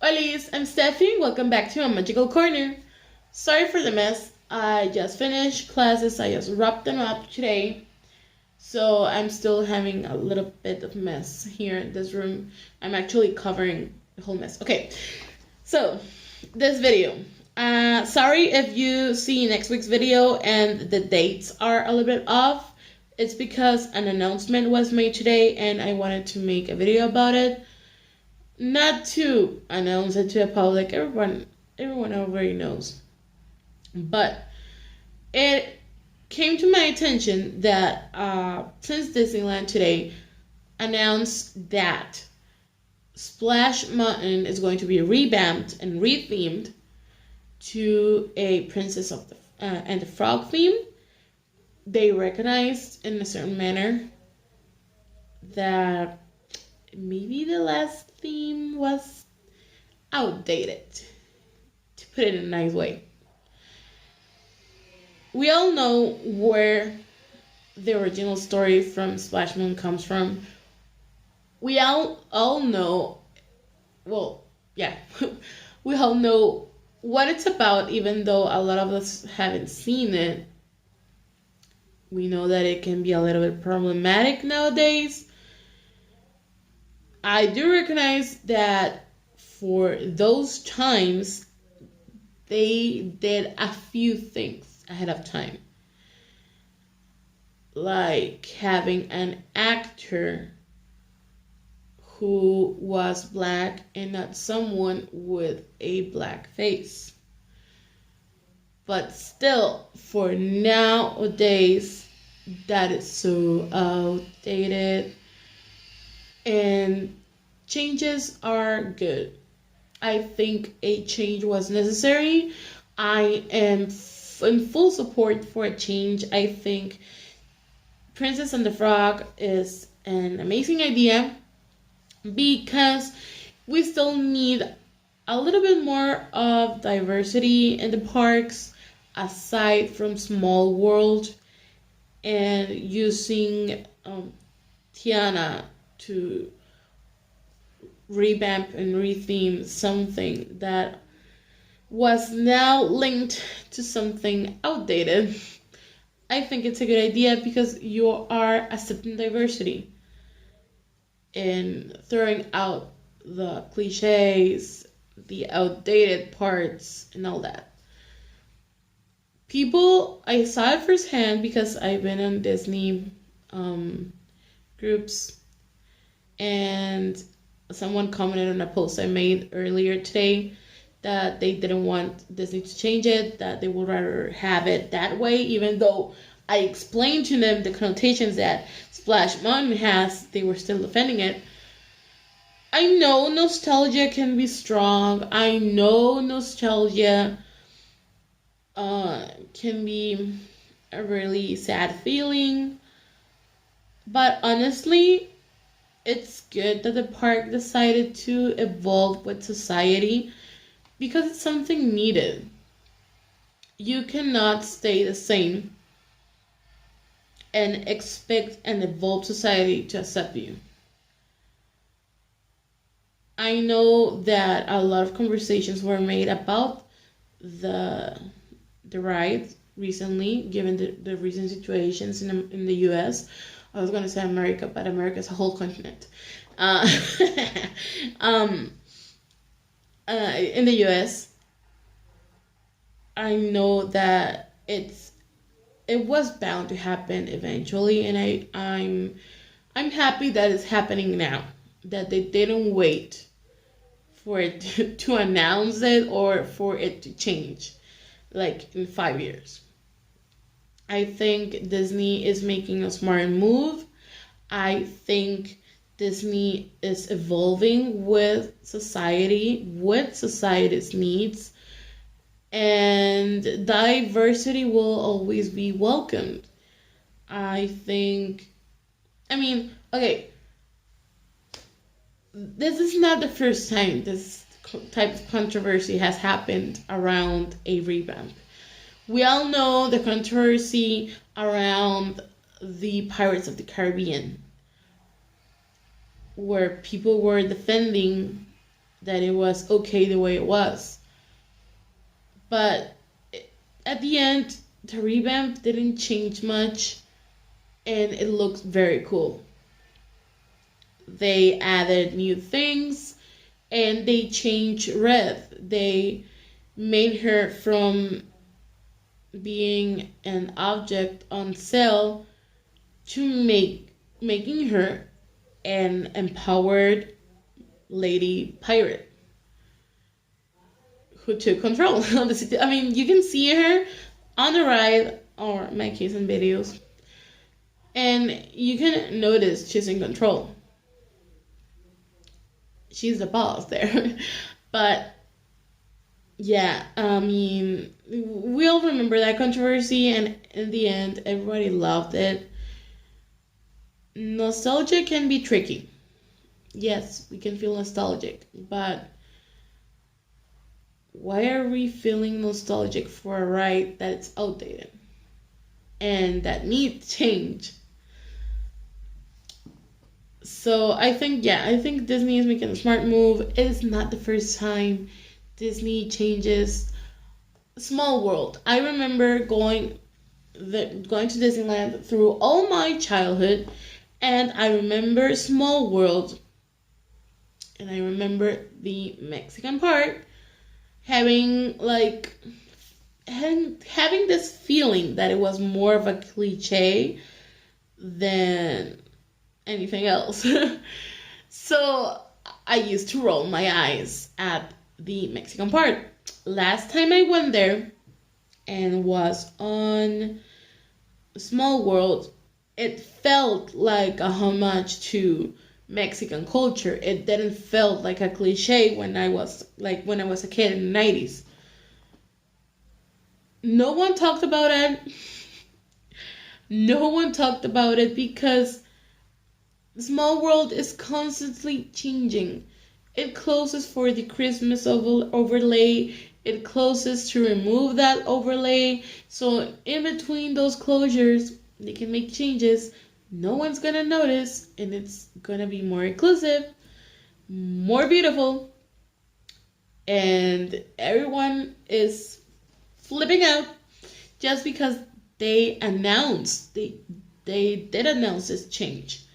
Holis, I'm Stephie. Welcome back to a magical corner. Sorry for the mess. I just finished classes. I just wrapped them up today. So I'm still having a little bit of mess here in this room. I'm actually covering the whole mess. Okay, so this video. Sorry if you see next week's video and the dates are a little bit off. It's because an announcement was made today and I wanted to make a video about it. Not to announce it to the public. Everyone already knows. But it came to my attention that since Disneyland today announced that Splash Mountain is going to be revamped and rethemed to a Princess of the and the Frog theme, they recognized in a certain manner that maybe the last theme was outdated, to put it in a nice way. We all know where the original story from Splash Mountain comes from. We all know, well, yeah, we all know what it's about, even though a lot of us haven't seen it. We know that it can be a little bit problematic nowadays. I do recognize that for those times, they did a few things ahead of time. Like having an actor who was black and not someone with a black face. But still, for nowadays, that is so outdated. And changes are good. I think a change was necessary. I am in full support for a change. I think Princess and the Frog is an amazing idea because we still need a little bit more of diversity in the parks aside from Small World and using Tiana to revamp and retheme something that was now linked to something outdated. I think it's a good idea because you are accepting diversity and throwing out the cliches, the outdated parts, and all that. I saw it firsthand because I've been on Disney groups, and someone commented on a post I made earlier today that they didn't want Disney to change it, that they would rather have it that way, even though I explained to them the connotations that Splash Mountain has, they were still defending it. I know nostalgia can be strong. I know nostalgia can be a really sad feeling. But honestly, it's good that the park decided to evolve with society because it's something needed. You cannot stay the same and expect an evolved society to accept you. I know that a lot of conversations were made about the ride recently, given the recent situations in the U.S. I was going to say America, but America is a whole continent. In the U.S., I know that it was bound to happen eventually, and I'm happy that it's happening now. That they didn't wait for it to announce it or for it to change, like in 5 years. I think Disney is making a smart move. I think Disney is evolving with society's needs, and diversity will always be welcomed. Okay, this is not the first time this type of controversy has happened around a revamp. We all know the controversy around the Pirates of the Caribbean, where people were defending that it was okay the way it was. But at the end, the revamp didn't change much, and it looks very cool. They added new things, and they changed Red. They made her from being an object on sale to making her an empowered lady pirate who took control of the city. I mean, you can see her on the ride, or in my case in videos, and you can notice she's in control. She's the boss there. But yeah, I mean, we all remember that controversy, and in the end, everybody loved it. Nostalgia can be tricky. Yes, we can feel nostalgic, but why are we feeling nostalgic for a ride that's outdated and that needs change? So I think Disney is making a smart move. It is not the first time Disney changes. Small World. I remember going to Disneyland through all my childhood, and I remember Small World, and I remember the Mexican part having this feeling that it was more of a cliche than anything else. So I used to roll my eyes at the Mexican part. Last time I went there and was on Small World, it felt like a homage to Mexican culture. It didn't feel like a cliche when I was a kid in the 90s. No one talked about it. No one talked about it because Small World is constantly changing. It closes for the Christmas overlay. It closes to remove that overlay. So in between those closures, they can make changes. No one's gonna notice, and it's gonna be more inclusive, more beautiful, and everyone is flipping out just because they did announce this change.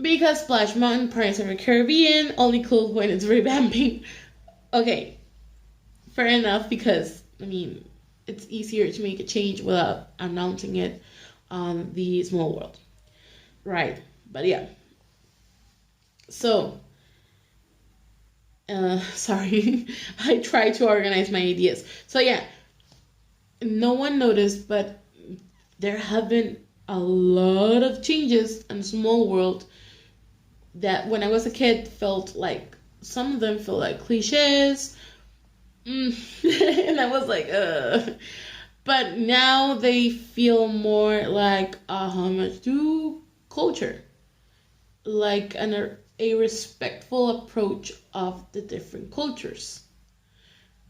Because Splash Mountain, Pirates of the Caribbean only closed when it's revamping. Okay, fair enough, because I mean it's easier to make a change without announcing it on the Small World, right? But yeah. So, sorry, I try to organize my ideas. So yeah, no one noticed, but there have been a lot of changes in Small World that when I was a kid felt like, some of them felt like cliches. And I was like, but now they feel more like a homage to culture, like a respectful approach of the different cultures,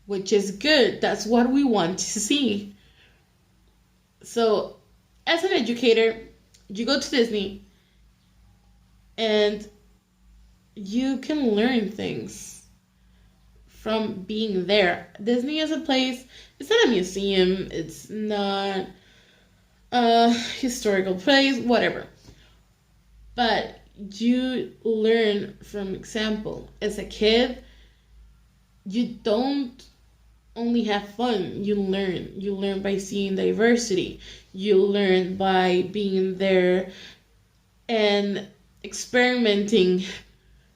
which is good. That's what we want to see. So, as an educator, you go to Disney and you can learn things from being there. Disney is a place, it's not a museum, it's not a historical place, whatever. But you learn from example. As a kid, you don't only have fun, you learn. You learn by seeing diversity. You learn by being there and experimenting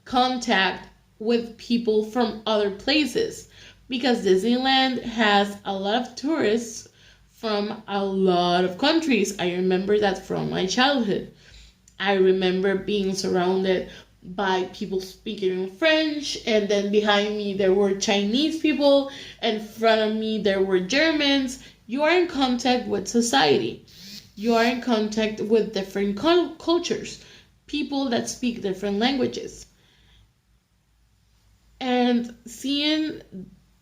contact with people from other places, because Disneyland has a lot of tourists from a lot of countries. I remember that from my childhood. I remember being surrounded by people speaking in French, and then behind me there were Chinese people, in front of me there were Germans. You are in contact with society. You are in contact with different cultures, people that speak different languages. And seeing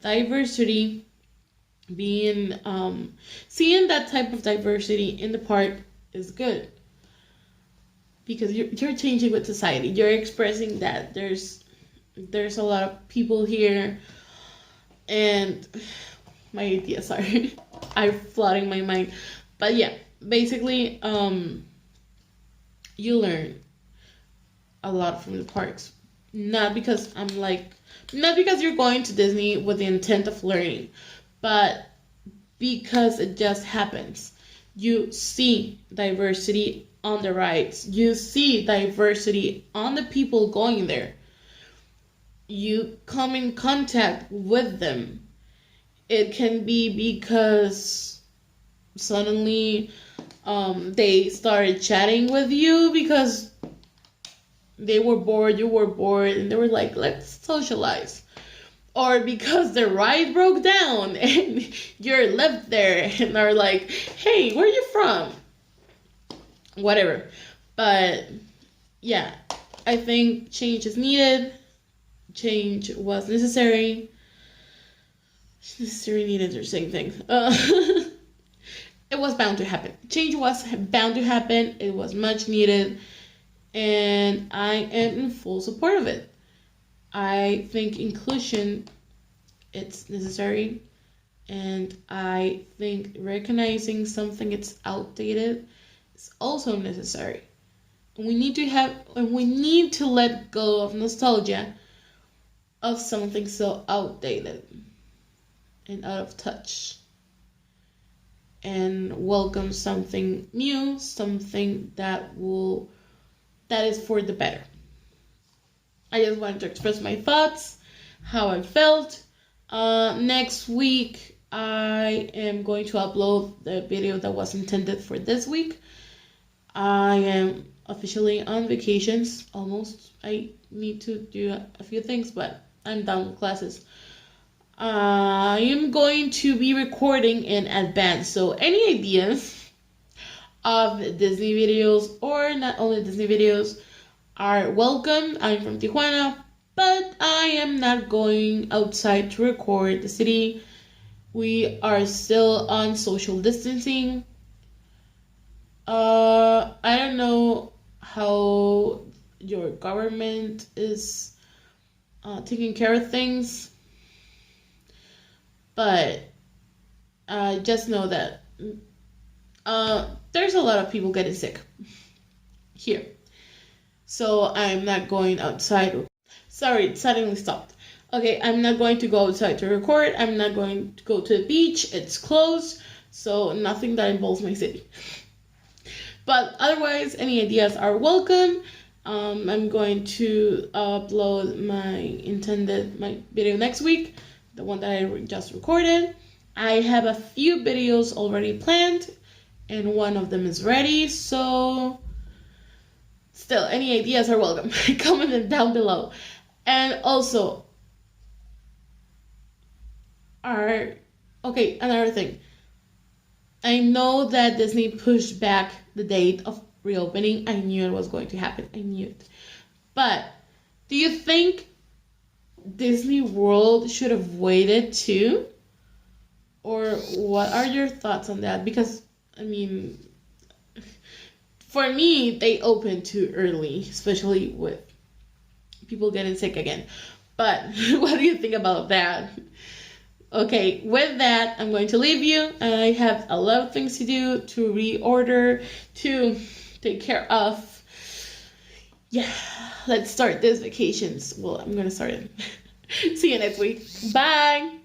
diversity seeing that type of diversity in the park is good, because you're changing with society. You're expressing that there's There's a lot of people here, and my ideas are flooding my mind. But yeah, basically, you learn a lot from the parks. Not because not because you're going to Disney with the intent of learning, but because it just happens. You see diversity on the rides. You see diversity on the people going there. You come in contact with them. It can be because suddenly they started chatting with you because they were bored, you were bored, and they were like, let's socialize. Or because the ride broke down and you're left there and are like, hey, where are you from? Whatever. But yeah, I think change is needed. Change was necessary. Necessary, needed, are the same thing. It was bound to happen. Change was bound to happen. It was much needed. And I am in full support of it. I think inclusion, it's necessary. And I think recognizing something that's outdated is also necessary. We need to let go of nostalgia of something so outdated and out of touch, and welcome something new, something that is for the better. I just wanted to express my thoughts, how I felt. Next week I am going to upload the video that was intended for this week. I am officially on vacations, almost. I need to do a few things, but I'm done with classes. I am going to be recording in advance, so any ideas of Disney videos, or not only Disney videos, are welcome. I'm from Tijuana, but I am not going outside to record the city. We are still on social distancing. I don't know how your government is taking care of things, but just know that there's a lot of people getting sick here. So I'm not going outside. Sorry, it suddenly stopped. Okay, I'm not going to go outside to record. I'm not going to go to the beach. It's closed. So nothing that involves my city. But otherwise, any ideas are welcome. I'm going to upload my video next week, the one that I just recorded. I have a few videos already planned, and one of them is ready, so still, any ideas are welcome. Comment them down below. And also, another thing. I know that Disney pushed back the date of reopening. I knew it was going to happen. I knew it. But do you think Disney World should have waited too? Or what are your thoughts on that? Because, I mean, for me, they opened too early, especially with people getting sick again. But what do you think about that? Okay, with that, I'm going to leave you. I have a lot of things to do, to reorder, to take care of. Yeah, let's start this vacations. Well, I'm going to start it. See you next week. Bye!